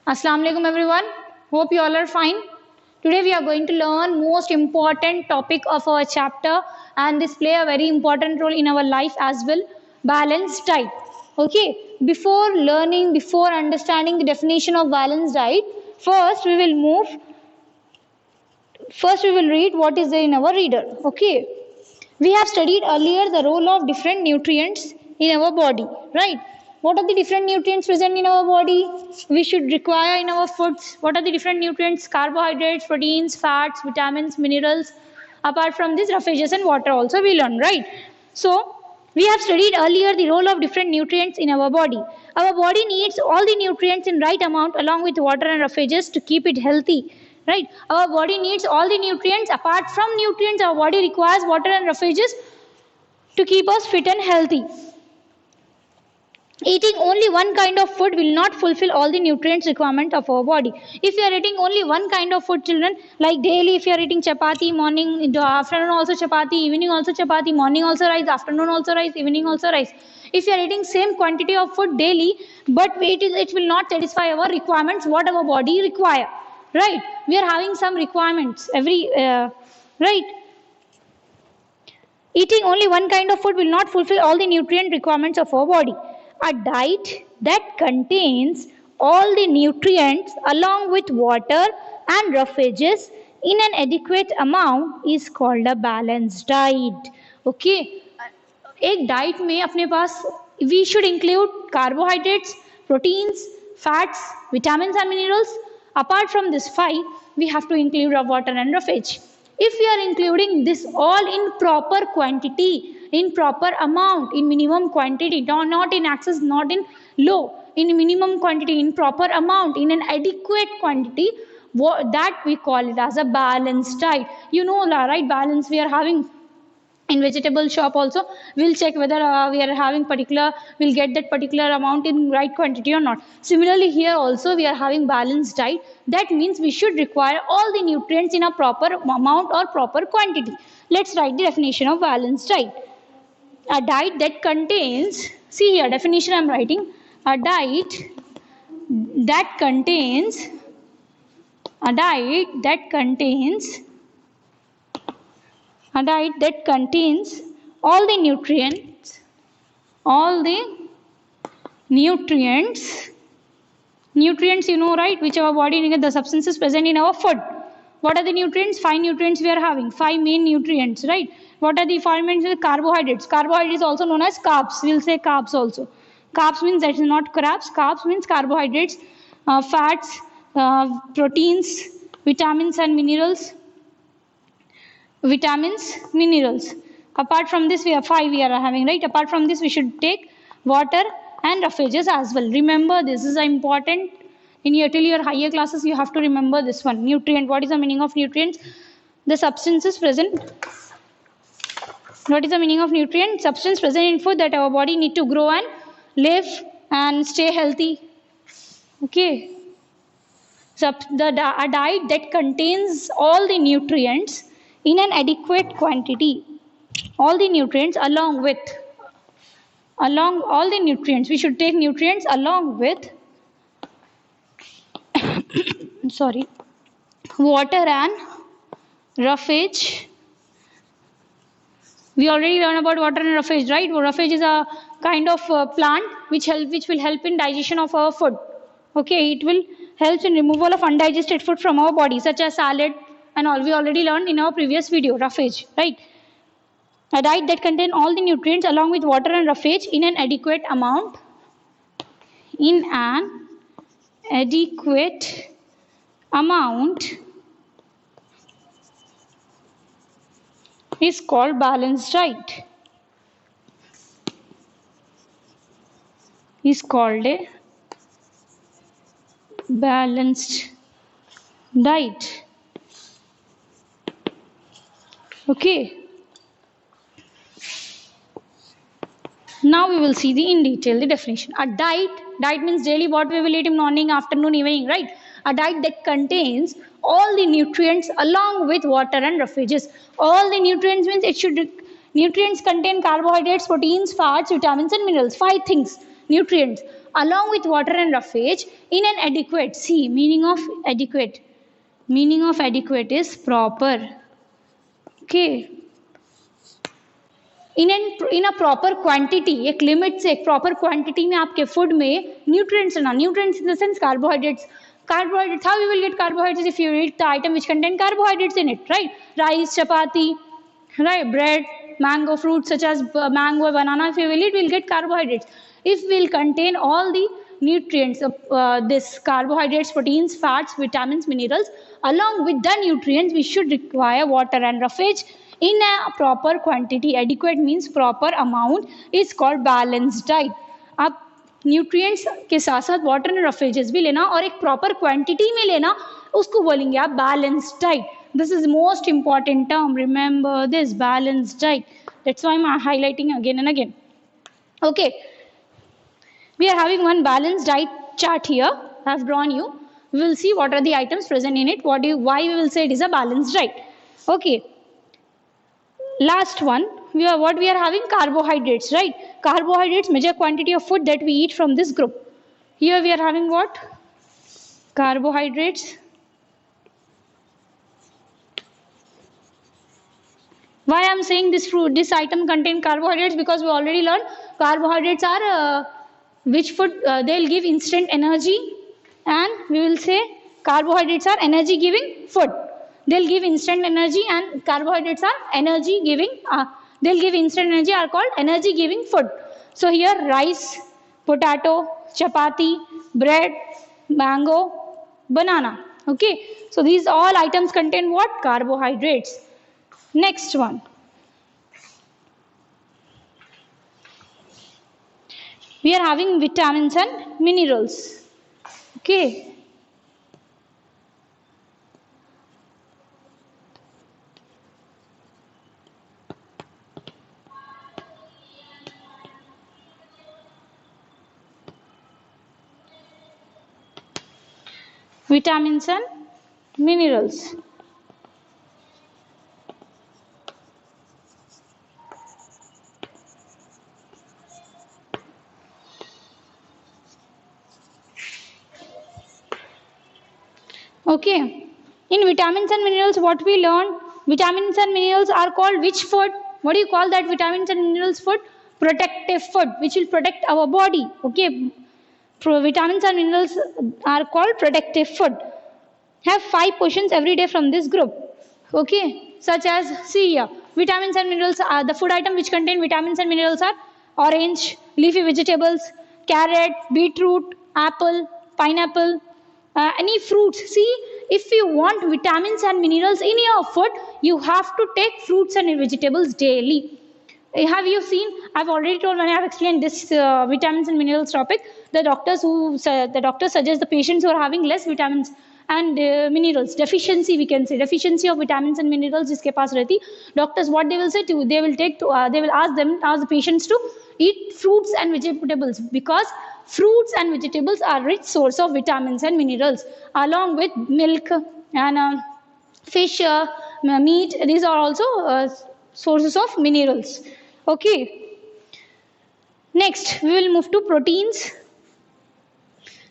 Assalamu alaikum everyone. Hope you all are fine. Today we are going to learn most important topic of our chapter, and this play a very important role in our life as well, balanced diet. Okay, before understanding the definition of balanced diet, first we will read what is there in our reader. Okay, we have studied earlier the role of different nutrients in our body, right? What are the different nutrients present in our body? We should require in our foods. What are the different nutrients? Carbohydrates, proteins, fats, vitamins, minerals. Apart from this, roughages and water also we learn, right? So, we have studied earlier the role of different nutrients in our body. Our body needs all the nutrients in right amount along with water and roughages to keep it healthy, right? Our body needs all the nutrients. Apart from nutrients, our body requires water and roughages to keep us fit and healthy. Eating only one kind of food will not fulfill all the nutrients requirement of our body. If you are eating only one kind of food, children, like daily, if you are eating chapati, morning, in the afternoon also chapati, evening also chapati, morning also rice, afternoon also rice, evening also rice. If you are eating same quantity of food daily, but it will not satisfy our requirements, what our body require, right? We are having some requirements right? Eating only one kind of food will not fulfill all the nutrient requirements of our body. A diet that contains all the nutrients along with water and roughages in an adequate amount is called a balanced diet. Okay, एक diet में अपने पास we should include carbohydrates, proteins, fats, vitamins and minerals. Apart from this five, we have to include our water and roughage. If we are including this all in proper quantity, in proper amount, in minimum quantity, not in excess, not in low, in minimum quantity, in proper amount, in an adequate quantity, that we call it as a balanced diet. You know, right? Balance we are having in vegetable shop also. We'll check whether we are having we'll get that particular amount in right quantity or not. Similarly, here also we are having balanced diet. That means we should require all the nutrients in a proper amount or proper quantity. Let's write the definition of balanced diet. A diet that contains, see here, definition I'm writing, a diet that contains all the nutrients, you know, right, which our body needs, the substances present in our food. What are the nutrients? 5 nutrients we are having, 5 main nutrients, right? What are the 5 main? Carbohydrates. Carbohydrates also known as carbs. We'll say carbs also. Carbs means that is not crabs. Carbs means carbohydrates, fats, proteins, vitamins and minerals. Apart from this, we have 5 we are having, right? Apart from this, we should take water and roughages as well. Remember, this is important. In your till your higher classes, you have to remember this one. Nutrient. What is the meaning of nutrients? The substances present. What is the meaning of nutrient? Substance present in food that our body need to grow and live and stay healthy. Okay. So a diet that contains all the nutrients in an adequate quantity. All the nutrients along all the nutrients. We should take nutrients along with water and roughage. We already learned about water and roughage, right? Roughage is a kind of plant which will help in digestion of our food. Okay, it will help in removal of undigested food from our body, such as salad and all. We already learned in our previous video, roughage, right? A diet that contains all the nutrients along with water and roughage in an adequate amount. Is called balanced diet. Is called a balanced diet. Okay. Now we will see in detail the definition. A diet means daily what we will eat in morning, afternoon, evening, right? A diet that contains all the nutrients along with water and roughages. All the nutrients means nutrients contain carbohydrates, proteins, fats, vitamins and minerals. 5 things, nutrients. along with water and roughage in an adequate. See, meaning of adequate. Meaning of adequate is proper. Okay. In a proper quantity, एक limit से एक proper quantity में आपके food में nutrients ना, nutrients in the sense carbohydrates. Carbohydrates, how you will get carbohydrates? If you eat the item which contain carbohydrates in it, right? Rice, chapati, right? Bread, mango, fruits such as mango, banana. If you will eat, we'll get carbohydrates. If we'll contain all the nutrients of this carbohydrates, proteins, fats, vitamins, minerals, along with the nutrients, we should require water and roughage in a proper quantity. Adequate means proper amount is called balanced diet. आप nutrients के साथ साथ water and roughages भी लेना और एक proper quantity में लेना, उसको बोलेंगे आप balanced diet. This is most important term, remember this, balanced diet. That's why I am highlighting again and again. Okay, we are having one balanced diet chart here. I have drawn you. We will see what are the items present in it, why we will say it is a balanced diet. Okay, last one, what we are having, carbohydrates, right? Carbohydrates, major quantity of food that we eat from this group. Here we are having what? Carbohydrates. Why I am saying this item contain carbohydrates? Because we already learned carbohydrates are which food they'll give instant energy, and we will say carbohydrates are energy giving food. They'll give instant energy, and carbohydrates are energy giving. They'll give instant energy, are called energy giving food. So here rice, potato, chapati, bread, mango, banana. Okay, so these all items contain what? Carbohydrates. Next one. We are having vitamins and minerals. Okay. Vitamins and minerals. Okay, in vitamins and minerals, what we learned, vitamins and minerals are called which food? What do you call that vitamins and minerals food? Protective food, which will protect our body. Okay, vitamins and minerals are called protective food. Have 5 portions every day from this group. Okay, such as, see here, vitamins and minerals are the food item which contain vitamins and minerals are orange, leafy vegetables, carrot, beetroot, apple, pineapple, any fruits. See, if you want vitamins and minerals in your food, you have to take fruits and vegetables daily. Have you seen? I've already told when I have explained this vitamins and minerals topic. The doctors suggest the patients who are having less vitamins and minerals deficiency, we can say deficiency of vitamins and minerals jiske paas rehti, doctors what they will say to, they will ask the patients to eat fruits and vegetables, because fruits and vegetables are rich source of vitamins and minerals, along with milk and fish, meat. These are also sources of minerals. Okay, next we will move to proteins.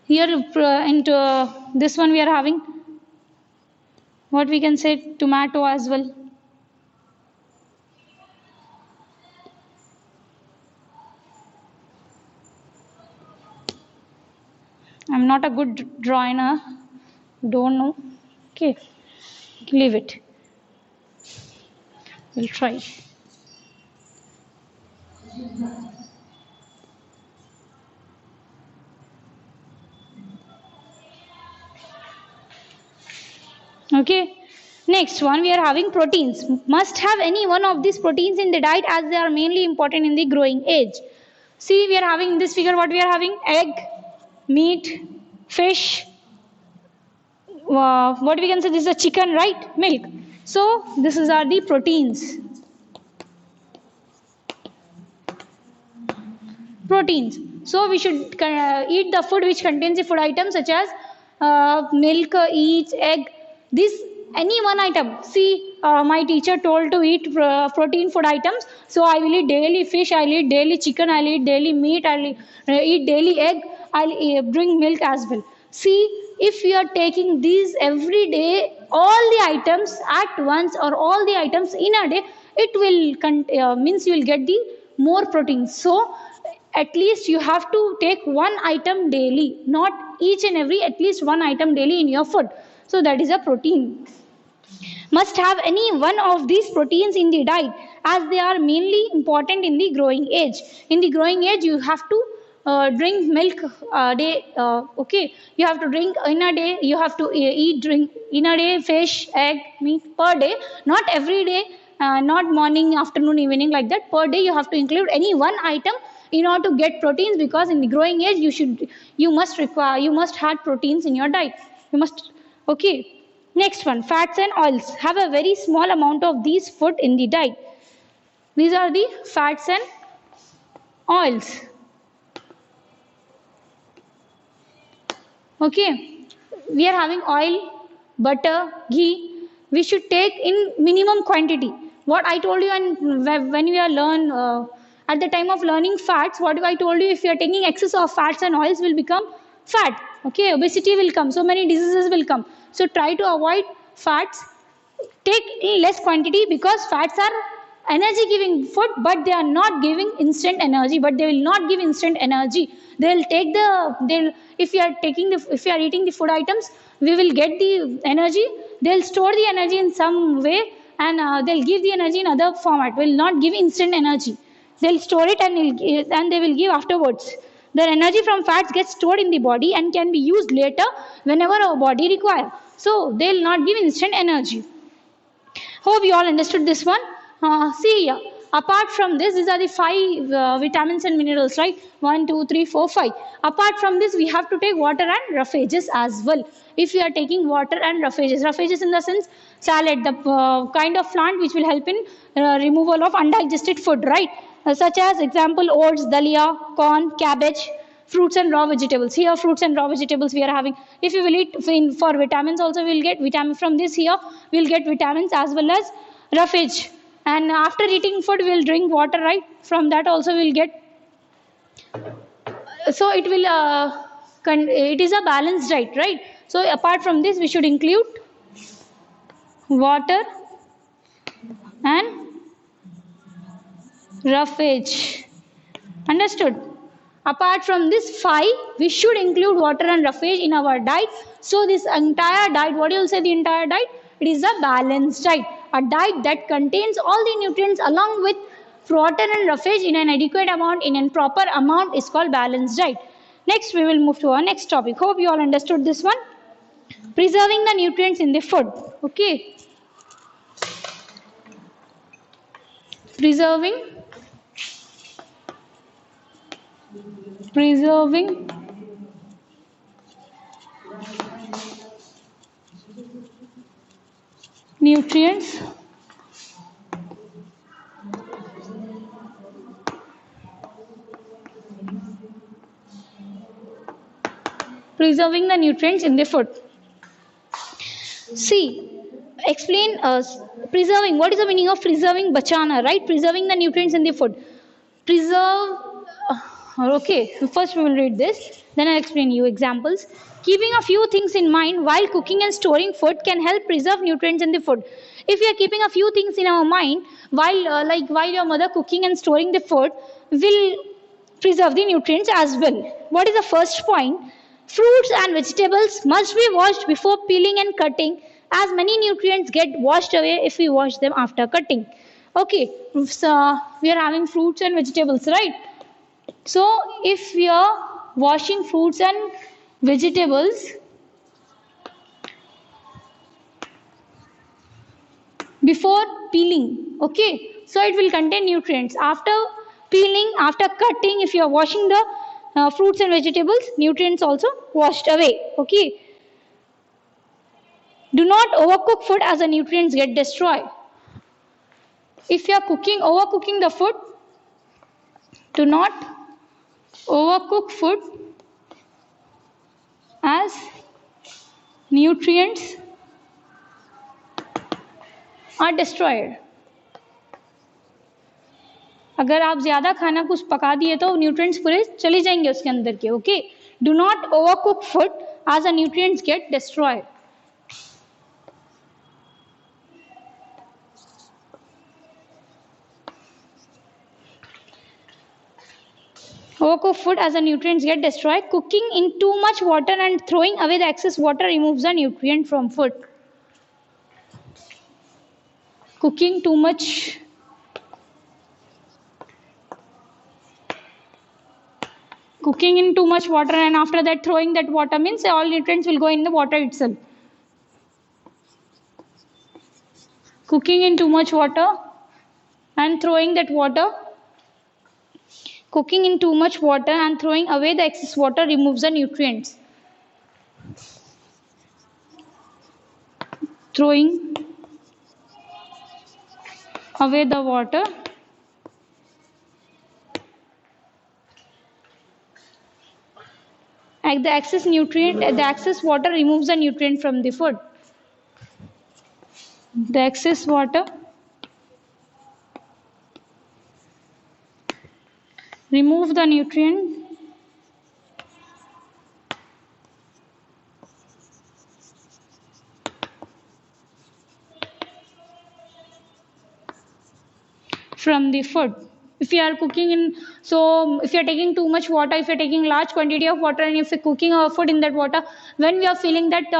Here into this one we are having what we can say tomato as well. I'm not a good drawer, don't know. Okay, leave it. We'll try. Okay, next one we are having proteins. Must have any one of these proteins in the diet, as they are mainly important in the growing age. See, we are having in this figure what we are having: egg, meat, fish, what we can say, this is a chicken, right? Milk. So this is are the proteins. Proteins. So we should eat the food which contains the food items such as milk, eggs, egg. This any one item. See, my teacher told to eat protein food items. So I will eat daily fish, I will eat daily chicken, I will eat daily meat, I will eat daily egg. I'll drink milk as well. See, if you are taking these every day, all the items at once or all the items in a day, it will means you will get the more protein. So at least you have to take one item daily, not each and every, at least one item daily in your food. So that is a protein. Must have any one of these proteins in the diet, as they are mainly important in the growing age. In the growing age, you have to drink milk a day. Okay, you have to drink in a day. You have to drink in a day fish, egg, meat per day, not every day, not morning, afternoon, evening, like that. Per day, you have to include any one item in order to get proteins, because in the growing age you must have proteins in your diet. You must. Okay. Next one, fats and oils. Have a very small amount of these food in the diet. These are the fats and oils. Okay, we are having oil, butter, ghee. We should take in minimum quantity. What I told you, and when we are at the time of learning fats, what I told you, if you are taking excess of fats and oils, will become fat. Okay, obesity will come. So many diseases will come. So try to avoid fats. Take in less quantity, because fats are energy giving food, but they are not giving instant energy. But they will not give instant energy. They'll take if you are eating the food items, we will get the energy. They'll store the energy in some way, and they'll give the energy in other format. Will not give instant energy. They'll store it and they will give afterwards. The energy from fats gets stored in the body and can be used later whenever our body requires. So they'll not give instant energy. Hope you all understood this one. See here. Apart from this, these are the 5 vitamins and minerals, right? 1, 2, 3, 4, 5. Apart from this, we have to take water and roughages as well. If we are taking water and roughages in the sense salad, the kind of plant which will help in removal of undigested food, right? Such as example oats, dalia, corn, cabbage, fruits and raw vegetables. Here fruits and raw vegetables we are having. If you will eat for vitamins also, we will get vitamin from this. Here we will get vitamins as well as roughage. And after eating food, we will drink water, right? From that also we will get. So it will it is a balanced diet, right? So apart from this, we should include water and roughage. Understood? Apart from this 5, we should include water and roughage in our diet. So this entire diet, what do you say the entire diet? It is a balanced diet. A diet that contains all the nutrients along with water and roughage in an adequate amount, in a proper amount, is called balanced diet. Next, we will move to our next topic. Hope you all understood this one. Preserving the nutrients in the food. Okay. Preserving nutrients in the food. See, explain preserving. What is the meaning of preserving? Bachana, right? Preserving the nutrients in the food. Preserve. Okay, first we will read this, then I'll explain you examples. Keeping a few things in mind while cooking and storing food can help preserve nutrients in the food. If we are keeping a few things in our mind while your mother cooking and storing the food, will preserve the nutrients as well. What is the first point? Fruits and vegetables must be washed before peeling and cutting, as many nutrients get washed away if we wash them after cutting. Okay, so we are having fruits and vegetables, right? So if we are washing fruits and vegetables before peeling, okay, so it will contain nutrients. After peeling, after cutting, if you are washing the fruits and vegetables, nutrients also washed away. Okay, do not overcook food, as the nutrients get destroyed. If you are overcooking the food, do not overcook food, as nutrients are destroyed. अगर आप ज्यादा खाना कुछ पका दिए तो nutrients पूरे चले जाएंगे उसके अंदर के. Okay, Do not overcook food as the nutrients get destroyed. Overcook food as the nutrients get destroyed. Cooking in too much water and throwing away the excess water removes the nutrient from food. Cooking too much Cooking in too much water and after that throwing that water means all nutrients will go in the water itself. Cooking in too much water and throwing that water. Cooking in too much water and throwing away the excess water removes the nutrients. Throwing away the water and the excess water removes the nutrient from the food. The excess water remove the nutrient from the food. If you are cooking in, so if you are taking too much water, if you are taking large quantity of water and if you are cooking our food in that water, when we are feeling that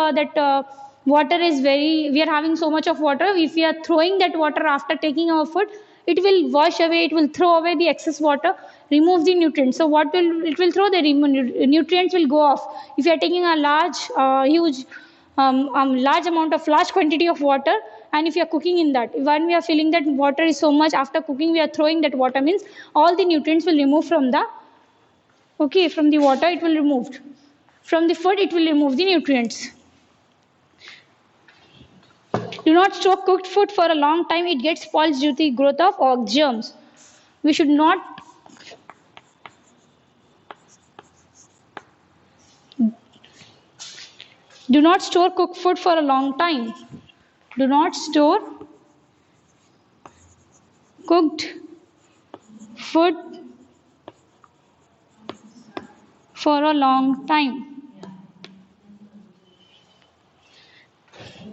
water is we are having so much of water, if we are throwing that water after taking our food, it will wash away, it will throw away the excess water, remove the nutrients. So what will it will throw the nutrients will go off. If you are taking a huge large quantity of water and if you are cooking in that, when we are feeling that water is so much, after cooking we are throwing that water means all the nutrients will remove from the from the water, it will remove from the food, it will remove the nutrients. Do not store cooked food for a long time, it gets spoiled due to the growth of germs. We should not do not store cooked food for a long time. Do not store cooked food for a long time.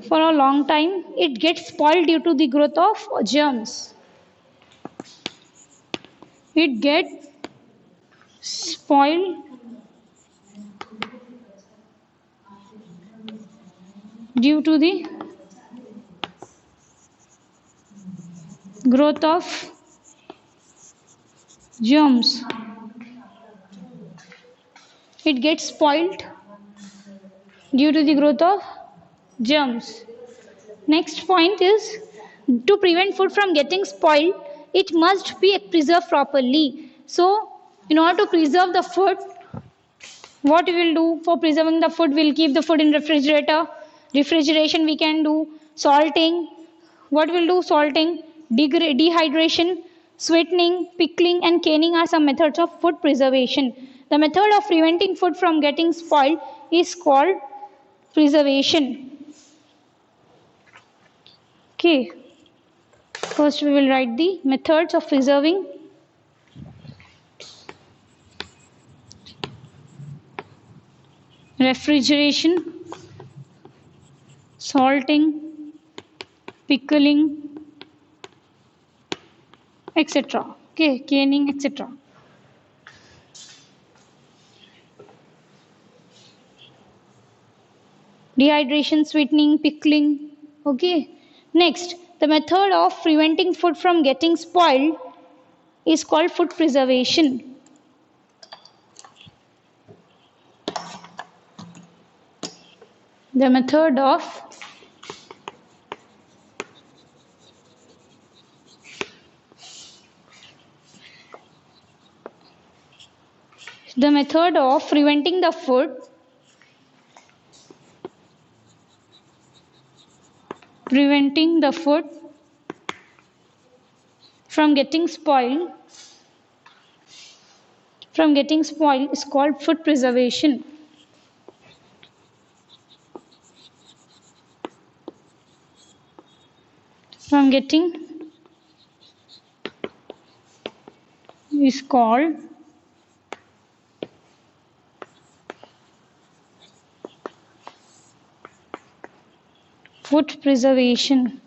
For a long time, it gets spoiled due to the growth of germs. It gets spoiled due to the growth of germs. It gets spoiled due to the growth of germs. Next point is, to prevent food from getting spoiled, it must be preserved properly. So, in order to preserve the food, what we will do for preserving the food, we'll keep the food in refrigerator. Refrigeration we can do. Salting. What will do? Salting, dehydration, sweetening, pickling and canning are some methods of food preservation. The method of preventing food from getting spoiled is called preservation. Okay. First we will write the methods of preserving. Refrigeration, salting, pickling, etc. Okay, canning, etc. Dehydration, sweetening, pickling. Okay. Next, the method of preventing food from getting spoiled is called food preservation. The method of preventing the food from getting spoiled is called food preservation. From getting is called Food preservation.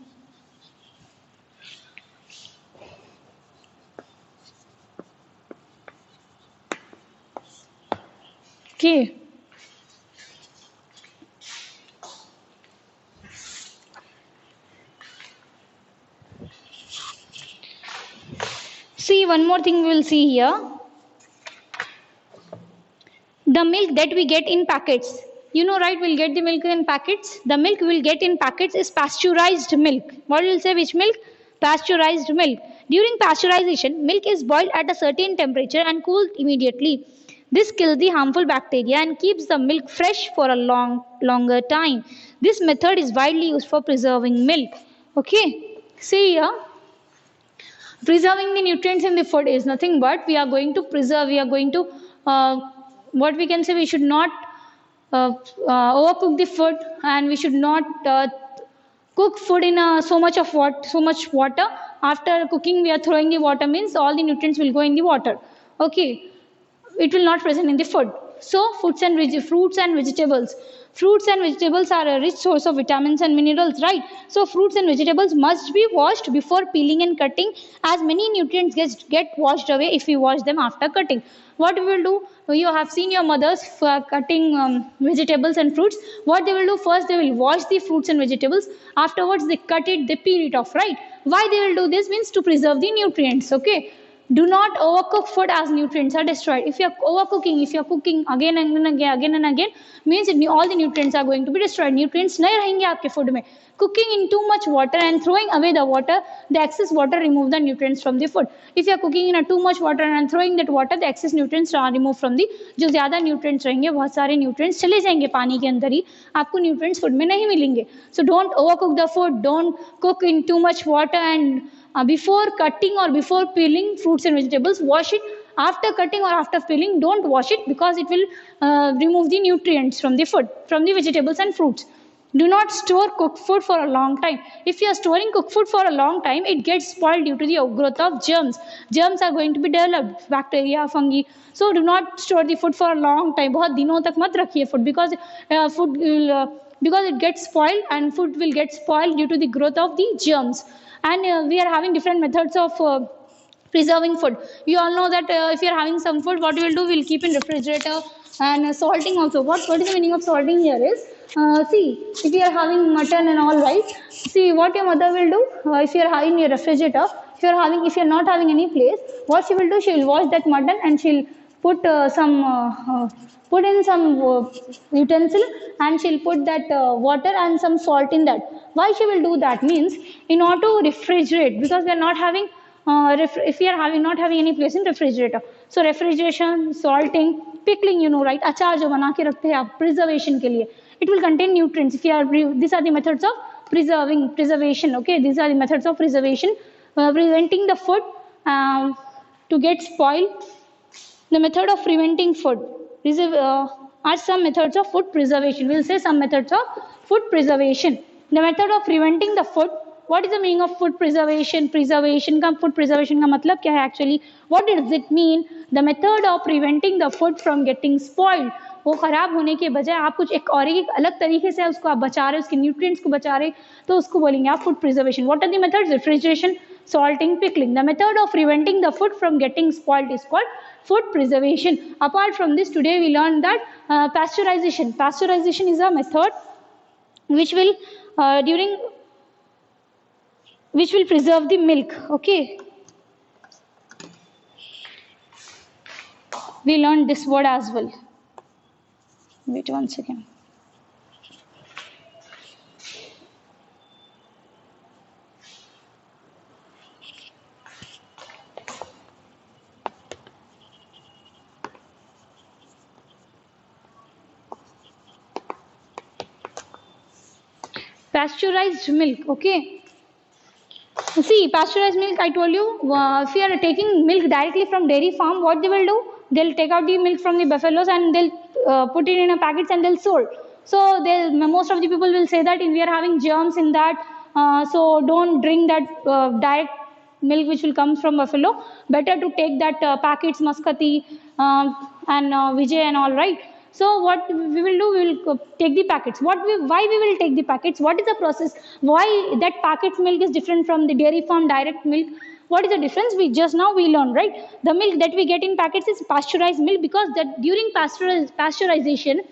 Okay. See, one more thing we will see here. The milk that we get in packets. You know, right? We'll get the milk in packets. The milk we'll get in packets is pasteurized milk. What will say? Which milk? Pasteurized milk. During pasteurization, milk is boiled at a certain temperature and cooled immediately. This kills the harmful bacteria and keeps the milk fresh for a longer time. This method is widely used for preserving milk. Okay. See here. Preserving the nutrients in the food is nothing but we are going to preserve, we are going to what we can say, we should not overcook the food, and we should not cook food in so much water. After cooking we are throwing the water, means all the nutrients will go in the water. Okay, it will not present in the food. So fruits and vegetables. Fruits and vegetables are a rich source of vitamins and minerals, right? So fruits and vegetables must be washed before peeling and cutting, as many nutrients get washed away if we wash them after cutting. What we will do, you have seen your mothers cutting vegetables and fruits. What they will do, first they will wash the fruits and vegetables, afterwards they cut it, they peel it off, right? Why they will do this? Means to preserve the nutrients. Okay, do not overcook food, as nutrients are destroyed. If you are overcooking, if you are cooking again and again, means all the nutrients are going to be destroyed. Nutrients nahi rahenge aapke food mein. Cooking in too much water and throwing away the water, the excess water remove the nutrients from the food. If you are cooking in a too much water and throwing that water, the excess nutrients are removed from the, जो ज़्यादा nutrients रहेंगे, बहुत सारे nutrients चले जाएंगे पानी के अंदर ही, आपको nutrients food में नहीं मिलेंगे. So don't overcook the food, don't cook in too much water, and before cutting or before peeling fruits and vegetables, wash it. After cutting or after peeling, don't wash it, because it will remove the nutrients from the food, from the vegetables and fruits. Do not store cooked food for a long time. If you are storing cooked food for a long time, it gets spoiled due to the growth of germs. Germs are going to be developed, bacteria, fungi. So do not store the food for a long time. बहुत दिनों तक मत रखिए food, because food will because it gets spoiled, and food will get spoiled due to the growth of the germs. And we are having different methods of preserving food. You all know that if you are having some food, what we will do, we will keep in refrigerator. And salting also. What is the meaning of salting here is, see, if you are having mutton and all, right, see what your mother will do, if you are having your refrigerator, if you are not having any place, what she will do, she will wash that mutton and she'll put put in some utensil, and she'll put that water and some salt in that. Why she will do that? Means in order to refrigerate, because we are not having if we are not having any place in refrigerator. So refrigeration, salting, pickling, you know, right? Achar jo bana ke rakhte hain aap preservation ke liye, it will contain nutrients. If you are, these are the methods of preservation. Okay, these are the methods of preservation, preventing the food to get spoiled. The method of preventing food are some methods of food preservation. We will say some methods of food preservation. The method of preventing the food. What is the meaning of food preservation? Food preservation का मतलब क्या है actually? What does it mean? The method of preventing the food from getting spoiled. वो खराब होने के बजाय आप कुछ एक अलग तरीके से उसको आप बचा रहे, उसके न्यूट्रिएंट्स को बचा रहे, तो उसको बोलेंगे आप food preservation. What are the methods? Refrigeration, salting, pickling. The method of preventing the food from getting spoiled is called food preservation. Apart from this, today we learned that pasteurization. Pasteurization is a method which will preserve the milk. Okay, we learned this word as well. Wait one second. Pasteurized milk. Okay, see, pasteurized milk, I told you, if you are taking milk directly from dairy farm, what they will do, they'll take out the milk from the buffaloes and they'll put it in a packets and they'll sold. So most of the people will say that we are having germs in that, so don't drink that direct milk which will come from buffalo. Better to take that packets, Muscati and Vijay and all, right. So what we will do, we will take the packets. Why we will take the packets? What is the process? Why that packet milk is different from the dairy farm direct milk? What is the difference? We just now we learn, right? The milk that we get in packets is pasteurized milk, because that during pasteurization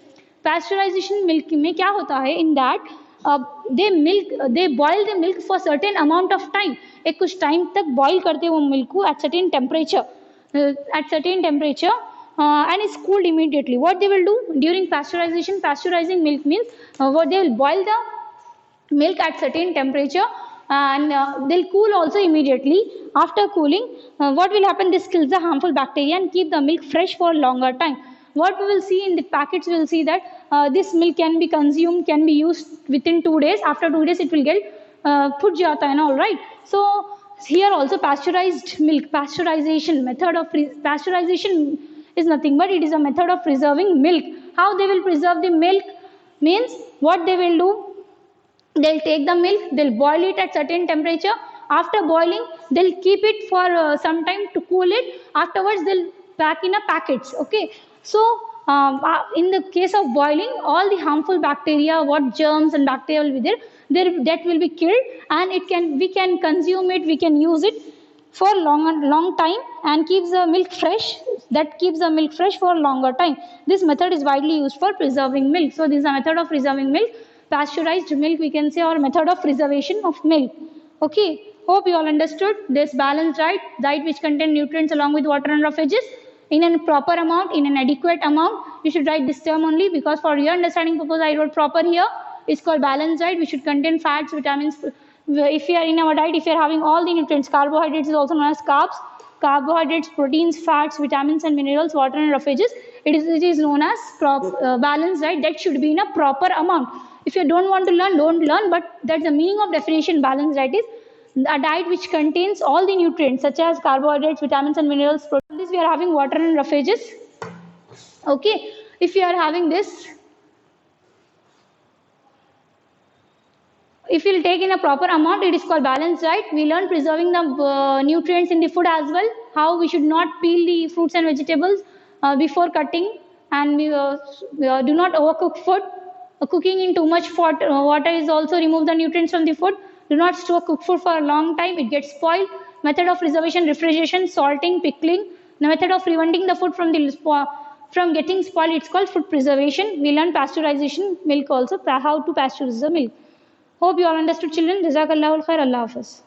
milk में क्या होता है? In that they boil the milk for certain amount of time. एक कुछ time तक boil करते हैं वो milk को at certain temperature, and it's cooled immediately. What they will do during pasteurizing milk means what they will boil the milk at certain temperature, and they'll cool also immediately. After cooling, what will happen? This kills the harmful bacteria and keep the milk fresh for a longer time. What we will see in the packets, we will see that this milk can be consumed, can be used within 2 days. After 2 days, it will get put jata hai na, all right. So here also pasteurized milk, pasteurization method of pasteurization is nothing but it is a method of preserving milk. How they will preserve the milk means what they will do, they'll take the milk, they'll boil it at certain temperature. After boiling, they'll keep it for some time to cool it. Afterwards, they'll pack in a packets. Okay, so in the case of boiling, all the harmful bacteria, what germs and bacteria will be there, that will be killed, and we can consume it, we can use it for long time, and keeps the milk fresh. That keeps the milk fresh for a longer time. This method is widely used for preserving milk. So this is a method of preserving milk. Pasteurized milk, we can say, or method of preservation of milk. Okay, hope you all understood this balanced diet which contain nutrients along with water and roughages in a proper amount, in an adequate amount. You should write this term only, because for your understanding purpose I wrote proper here. It's called balanced diet, which should contain fats, vitamins. If you are in our diet, if you are having all the nutrients, carbohydrates is also known as carbs, carbohydrates, proteins, fats, vitamins and minerals, water and roughages, it is known as balanced diet. That should be in a proper amount. If you don't want to learn, don't learn, but that's the meaning of definition. Balanced diet is a diet which contains all the nutrients such as carbohydrates, vitamins and minerals. This we are having water and roughages. Okay, if you are having this, if you'll take in a proper amount, it is called balanced diet. We learn preserving the nutrients in the food as well, how we should not peel the fruits and vegetables before cutting, and we do not overcook food. Cooking in too much water is also remove the nutrients from the food. Do not store cooked food for a long time, it gets spoiled. Method of preservation: refrigeration, salting, pickling. The method of preventing the food from getting spoiled, it's called food preservation. We learn pasteurization milk also, how to pasteurize the milk. Hope you all understood, children. Jazakallahu khair. Allah Hafiz.